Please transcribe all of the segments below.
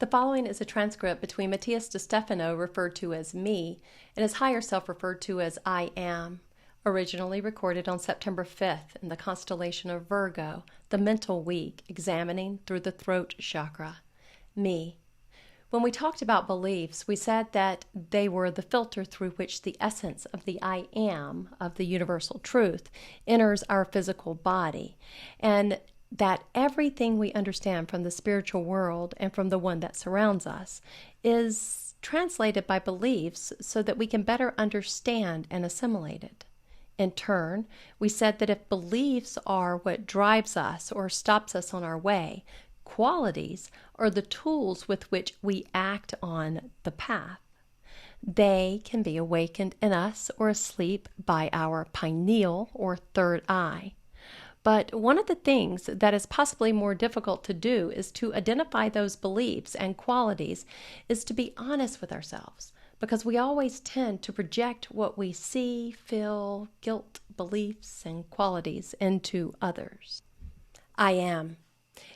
The following is a transcript between Matías De Stefano, referred to as me, and his higher self, referred to as I am, originally recorded on September 5th in the constellation of Virgo, the mental week, examining through the throat chakra. Me. When we talked about beliefs, we said that they were the filter through which the essence of the I am, of the universal truth, enters our physical body, and that everything we understand from the spiritual world and from the one that surrounds us is translated by beliefs so that we can better understand and assimilate it. In turn, we said that if beliefs are what drives us or stops us on our way, qualities are the tools with which we act on the path. They can be awakened in us or asleep by our pineal or third eye. But one of the things that is possibly more difficult to do is to identify those beliefs and qualities, is to be honest with ourselves, because we always tend to project what we see, feel, guilt, beliefs, and qualities into others. I am.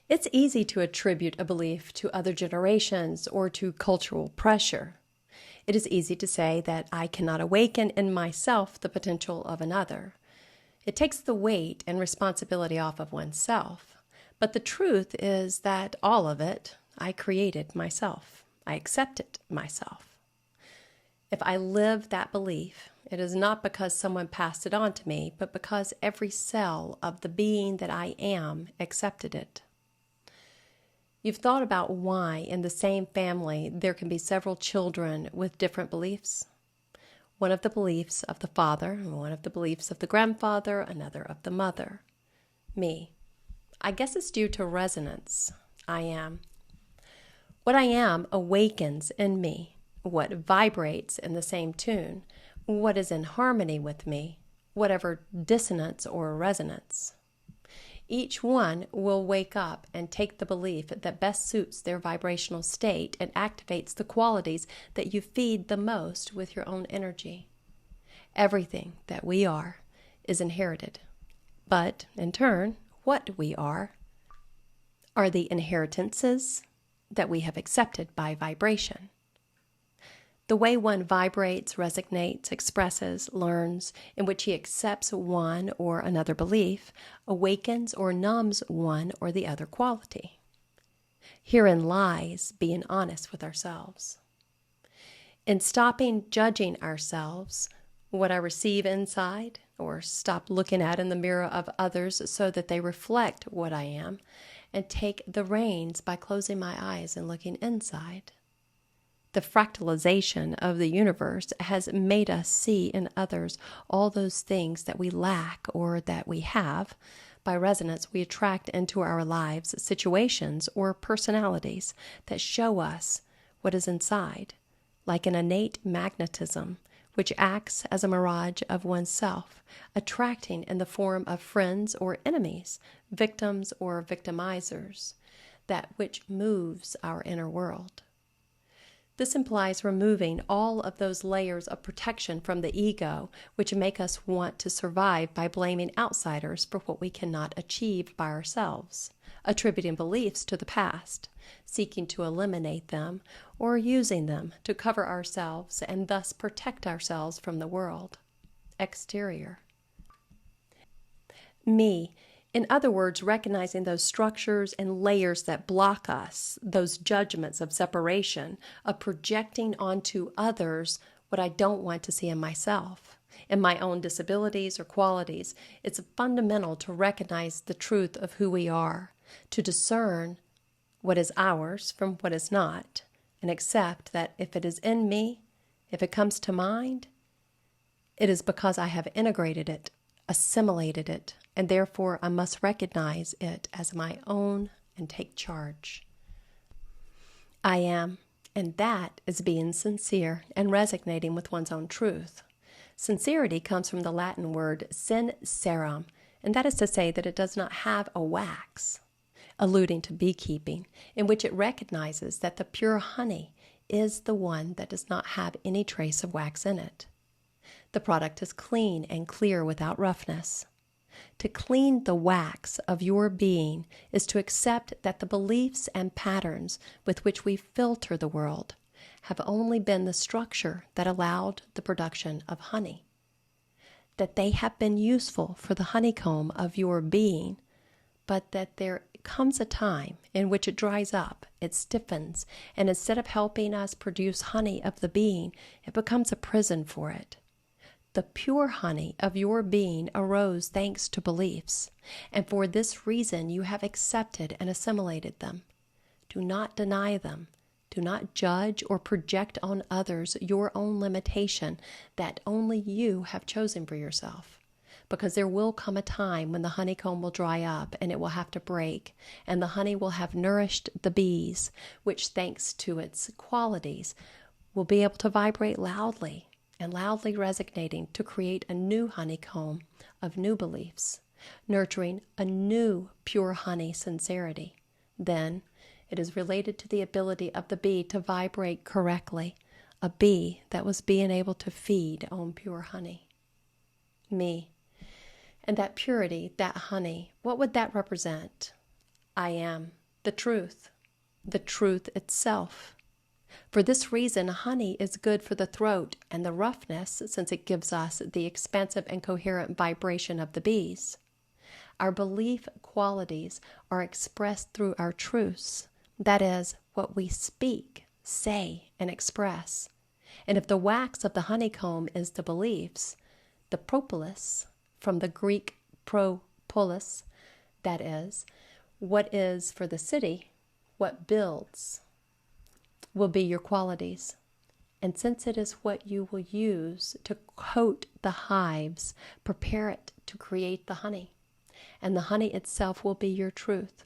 It's easy to attribute a belief to other generations or to cultural pressure. It is easy to say that I cannot awaken in myself the potential of another. It takes the weight and responsibility off of oneself. But the truth is that all of it, I created myself. I accepted myself. If I live that belief, it is not because someone passed it on to me, but because every cell of the being that I am accepted it. You've thought about why in the same family there can be several children with different beliefs? One of the beliefs of the father, one of the beliefs of the grandfather, another of the mother. Me. I guess it's due to resonance. I am. What I am awakens in me. What vibrates in the same tune. What is in harmony with me. Whatever dissonance or resonance. Each one will wake up and take the belief that best suits their vibrational state and activates the qualities that you feed the most with your own energy. Everything that we are is inherited. But, in turn, what we are the inheritances that we have accepted by vibration. The way one vibrates, resonates, expresses, learns, in which he accepts one or another belief, awakens or numbs one or the other quality. Herein lies being honest with ourselves. In stopping judging ourselves, what I receive inside, or stop looking at in the mirror of others so that they reflect what I am, and take the reins by closing my eyes and looking inside. The fractalization of the universe has made us see in others all those things that we lack or that we have. By resonance, we attract into our lives situations or personalities that show us what is inside, like an innate magnetism, which acts as a mirage of oneself, attracting in the form of friends or enemies, victims or victimizers, that which moves our inner world. This implies removing all of those layers of protection from the ego, which make us want to survive by blaming outsiders for what we cannot achieve by ourselves, attributing beliefs to the past, seeking to eliminate them, or using them to cover ourselves and thus protect ourselves from the world. Exterior. Me. In other words, recognizing those structures and layers that block us, those judgments of separation, of projecting onto others what I don't want to see in myself, in my own disabilities or qualities. It's fundamental to recognize the truth of who we are, to discern what is ours from what is not, and accept that if it is in me, if it comes to mind, it is because I have integrated it, assimilated it, and therefore I must recognize it as my own and take charge. I am, and that is being sincere and resonating with one's own truth. Sincerity comes from the Latin word sincerum, and that is to say that it does not have a wax, alluding to beekeeping, in which it recognizes that the pure honey is the one that does not have any trace of wax in it. The product is clean and clear without roughness. To clean the wax of your being is to accept that the beliefs and patterns with which we filter the world have only been the structure that allowed the production of honey. That they have been useful for the honeycomb of your being, but that there comes a time in which it dries up, it stiffens, and instead of helping us produce honey of the being, it becomes a prison for it. The pure honey of your being arose thanks to beliefs, and for this reason you have accepted and assimilated them. Do not deny them. Do not judge or project on others your own limitation that only you have chosen for yourself. Because there will come a time when the honeycomb will dry up and it will have to break, and the honey will have nourished the bees, which, thanks to its qualities, will be able to vibrate loudly and loudly resonating to create a new honeycomb of new beliefs, nurturing a new pure honey sincerity. Then, it is related to the ability of the bee to vibrate correctly, a bee that was being able to feed on pure honey. Me. And that purity, that honey, what would that represent? I am the truth itself. For this reason, honey is good for the throat and the roughness, since it gives us the expansive and coherent vibration of the bees. Our belief qualities are expressed through our truths, that is, what we speak, say, and express. And if the wax of the honeycomb is the beliefs, the propolis, from the Greek propolis, that is, what is for the city, what builds, will be your qualities. And since it is what you will use to coat the hives, prepare it to create the honey. And the honey itself will be your truth,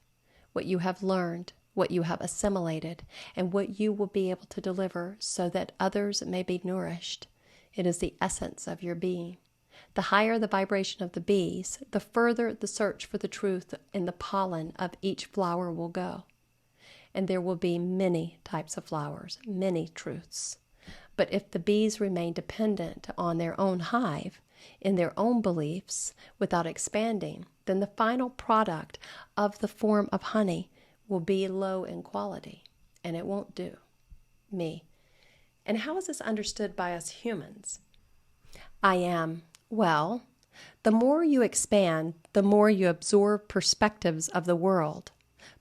what you have learned, what you have assimilated, and what you will be able to deliver so that others may be nourished. It is the essence of your being. The higher the vibration of the bees, the further the search for the truth in the pollen of each flower will go. And there will be many types of flowers, many truths. But if the bees remain dependent on their own hive, in their own beliefs, without expanding, then the final product of the form of honey will be low in quality, and it won't do. Me. And how is this understood by us humans? I am. Well, the more you expand, the more you absorb perspectives of the world.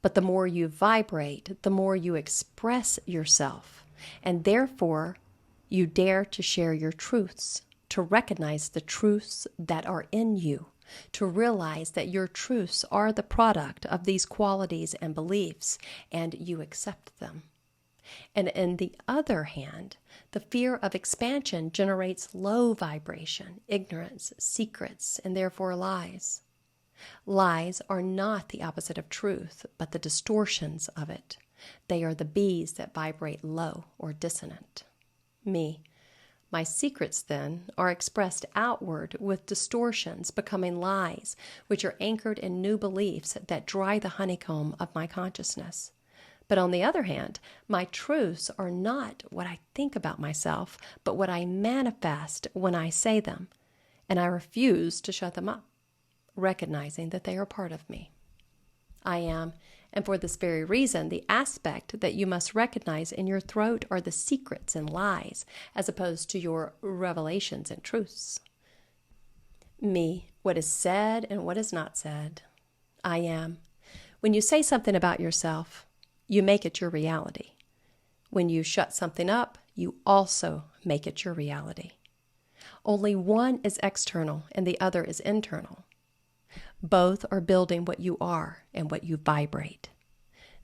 But the more you vibrate, the more you express yourself. And therefore, you dare to share your truths, to recognize the truths that are in you, to realize that your truths are the product of these qualities and beliefs, and you accept them. And on the other hand, the fear of expansion generates low vibration, ignorance, secrets, and therefore lies. Lies are not the opposite of truth, but the distortions of it. They are the bees that vibrate low or dissonant. Me. My secrets, then, are expressed outward with distortions, becoming lies, which are anchored in new beliefs that dry the honeycomb of my consciousness. But on the other hand, my truths are not what I think about myself, but what I manifest when I say them, and I refuse to shut them up, recognizing that they are part of me. I am, and for this very reason, the aspect that you must recognize in your throat are the secrets and lies, as opposed to your revelations and truths. Me, what is said and what is not said. I am. When you say something about yourself, you make it your reality. When you shut something up, you also make it your reality. Only one is external and the other is internal. Both are building what you are and what you vibrate.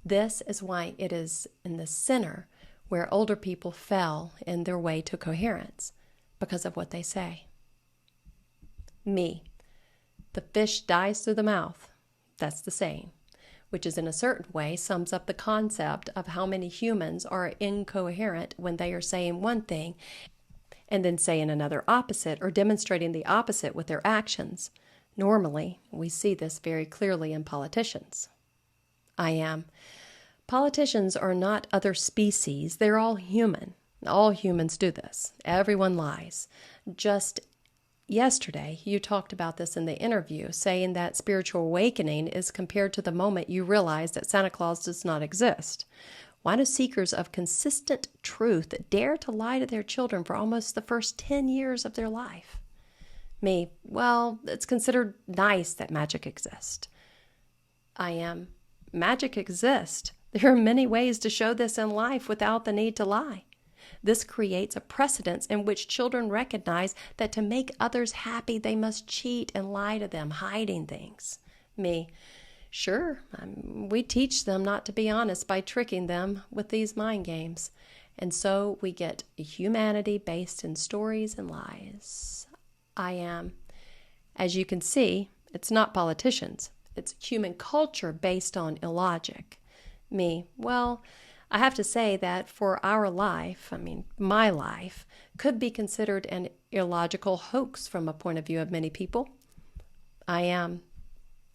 This is why it is in the center where older people fell in their way to coherence, because of what they say. Me. The fish dies through the mouth. That's the saying, which is in a certain way sums up the concept of how many humans are incoherent when they are saying one thing and then saying another opposite, or demonstrating the opposite with their actions. Normally, we see this very clearly in politicians. I am. Politicians are not other species. They're all human. All humans do this. Everyone lies. Just Yesterday, you talked about this in the interview, saying that spiritual awakening is compared to the moment you realize that Santa Claus does not exist. Why do seekers of consistent truth dare to lie to their children for almost the first 10 years of their life? Me, well, it's considered nice that magic exists. I am. Magic exists. There are many ways to show this in life without the need to lie. This creates a precedence in which children recognize that to make others happy, they must cheat and lie to them, hiding things. Me, sure, we teach them not to be honest by tricking them with these mind games. And so we get humanity based in stories and lies. I am. As you can see, it's not politicians. It's human culture based on illogic. Me, well, I have to say that for our life, my life, could be considered an illogical hoax from a point of view of many people. I am.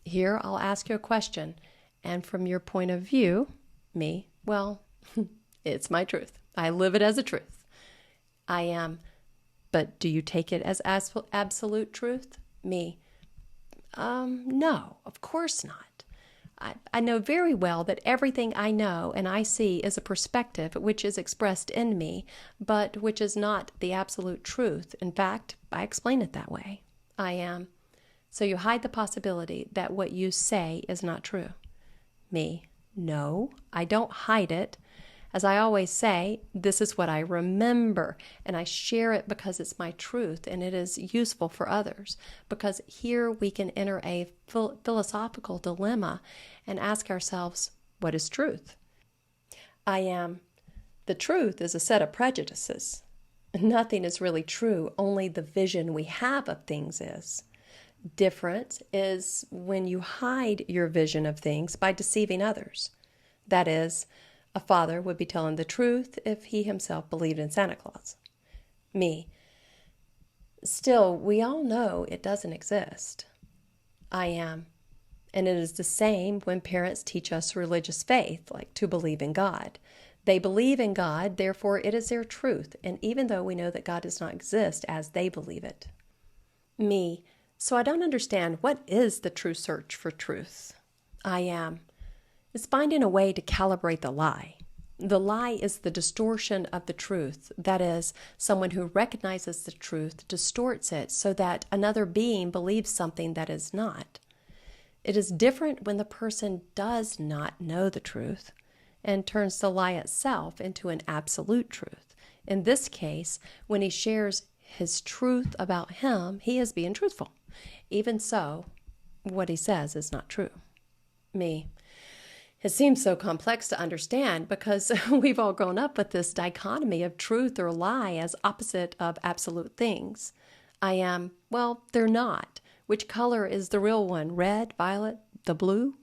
Here, I'll ask you a question, and from your point of view, me, well, it's my truth. I live it as a truth. I am. But do you take it as absolute truth? Me, no, of course not. I know very well that everything I know and I see is a perspective which is expressed in me, but which is not the absolute truth. In fact, I explain it that way. I am. So you hide the possibility that what you say is not true. Me, no, I don't hide it. As I always say, this is what I remember, and I share it because it's my truth and it is useful for others. Because here we can enter a philosophical dilemma and ask ourselves, what is truth? I am. The truth is a set of prejudices. Nothing is really true, only the vision we have of things is. Different is when you hide your vision of things by deceiving others. That is, a father would be telling the truth if he himself believed in Santa Claus. Me. Still, we all know it doesn't exist. I am. And it is the same when parents teach us religious faith, like to believe in God. They believe in God, therefore it is their truth, and even though we know that God does not exist as they believe it. Me. So I don't understand, what is the true search for truth? I am. It's finding a way to calibrate the lie. The lie is the distortion of the truth. That is, someone who recognizes the truth distorts it so that another being believes something that is not. It is different when the person does not know the truth and turns the lie itself into an absolute truth. In this case, when he shares his truth about him, he is being truthful. Even so, what he says is not true. Me. It seems so complex to understand because we've all grown up with this dichotomy of truth or lie as opposite of absolute things. I am, well, they're not. Which color is the real one? Red, violet, the blue?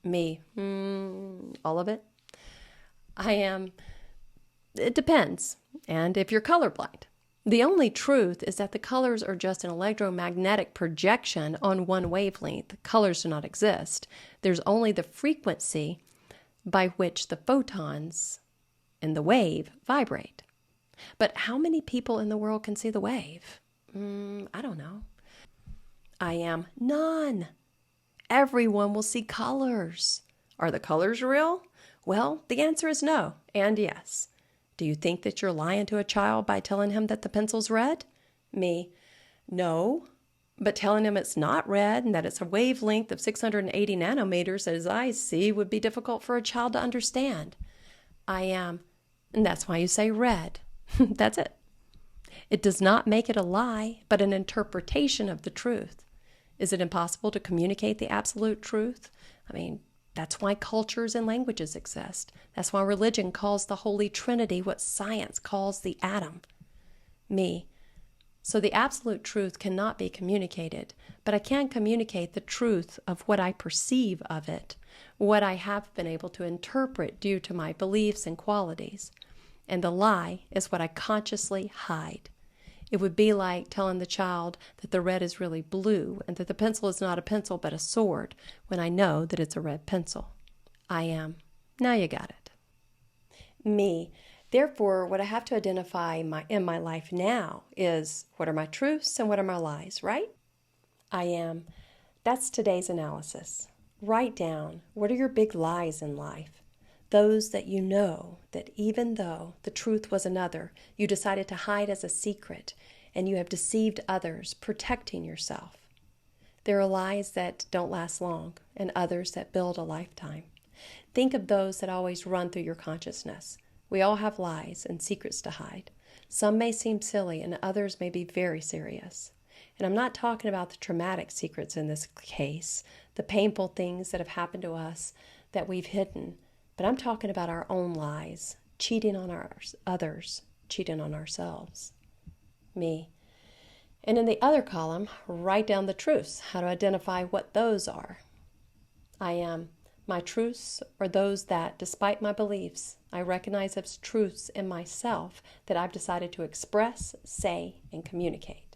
Me, all of it? I am, it depends. And if you're colorblind. The only truth is that the colors are just an electromagnetic projection on one wavelength. Colors do not exist. There's only the frequency by which the photons in the wave vibrate. But how many people in the world can see the wave? I don't know. I am none. Everyone will see colors. Are the colors real? Well, the answer is no and yes. Do you think that you're lying to a child by telling him that the pencil's red? Me, no, but telling him it's not red and that it's a wavelength of 680 nanometers that his eyes see would be difficult for a child to understand. I am, and that's why you say red. That's it. It does not make it a lie, but an interpretation of the truth. Is it impossible to communicate the absolute truth? That's why cultures and languages exist. That's why religion calls the Holy Trinity what science calls the atom. Me. So the absolute truth cannot be communicated, but I can communicate the truth of what I perceive of it, what I have been able to interpret due to my beliefs and qualities. And the lie is what I consciously hide. It would be like telling the child that the red is really blue and that the pencil is not a pencil but a sword when I know that it's a red pencil. I am. Now you got it. Me. Therefore, what I have to identify in my life now is, what are my truths and what are my lies, right? I am. That's today's analysis. Write down, what are your big lies in life? Those that you know that even though the truth was another, you decided to hide as a secret and you have deceived others, protecting yourself. There are lies that don't last long and others that build a lifetime. Think of those that always run through your consciousness. We all have lies and secrets to hide. Some may seem silly and others may be very serious. And I'm not talking about the traumatic secrets in this case, the painful things that have happened to us that we've hidden, but I'm talking about our own lies, cheating on others, cheating on ourselves. Me. And in the other column, write down the truths, how to identify what those are. I am. My truths are those that, despite my beliefs, I recognize as truths in myself that I've decided to express, say, and communicate.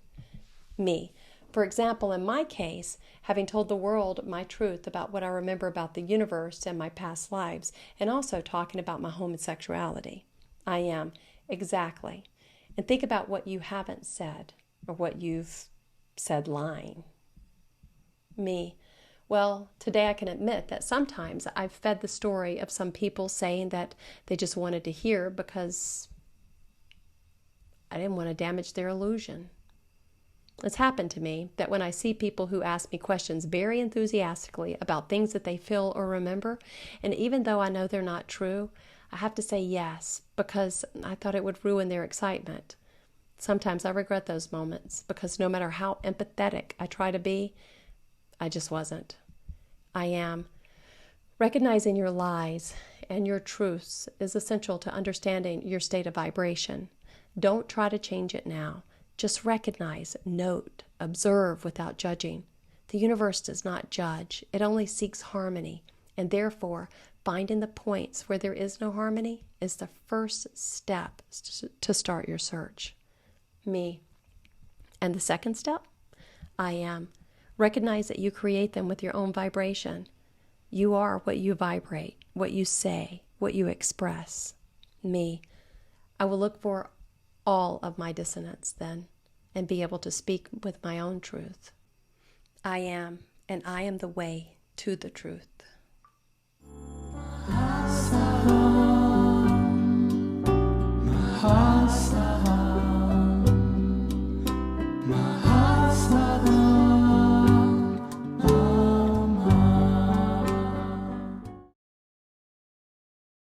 Me. For example, in my case, having told the world my truth about what I remember about the universe and my past lives, and also talking about my homosexuality. I am. Exactly. And think about what you haven't said, or what you've said lying. Me. Well, today I can admit that sometimes I've fed the story of some people saying that they just wanted to hear because I didn't want to damage their illusion. It's happened to me that when I see people who ask me questions very enthusiastically about things that they feel or remember, and even though I know they're not true, I have to say yes because I thought it would ruin their excitement. Sometimes I regret those moments because no matter how empathetic I try to be, I just wasn't. I am. Recognizing your lies and your truths is essential to understanding your state of vibration. Don't try to change it now. Just recognize, note, observe without judging. The universe does not judge. It only seeks harmony. And therefore, finding the points where there is no harmony is the first step to start your search. Me. And the second step? I am. Recognize that you create them with your own vibration. You are what you vibrate, what you say, what you express. Me. I will look for all of my dissonance then and be able to speak with my own truth. I am, and I am the way to the truth.